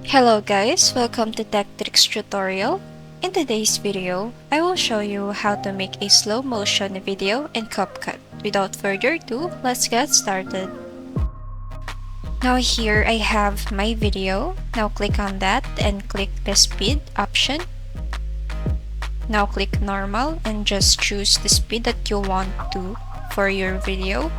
Hello guys, welcome to Tech Tricks tutorial. In today's video, I will show you how to make a slow motion video in Capcut. Without further ado, let's get started. Now here I have my video. Now click on that and click the speed option. Now click normal and just choose the speed that you want to for your video.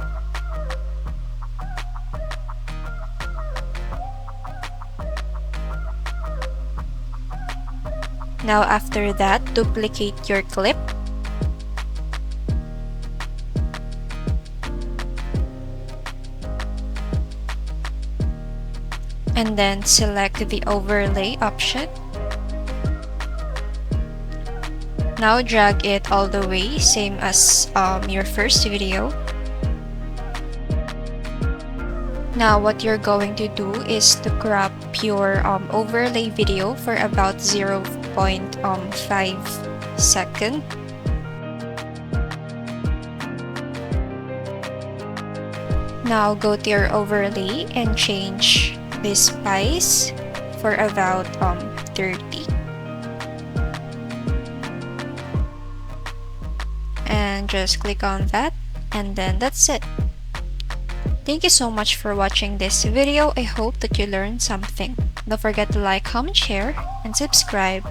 Now after that, duplicate your clip. And then select the overlay option. Now drag it all the way, same as your first video. Now what you're going to do is to crop your overlay video for about 0.5 second. Now go to your overlay and change this spice for about 30. And just click on that, and then that's it. Thank you so much for watching this video. I hope that you learned something. Don't forget to like, comment, share, and subscribe.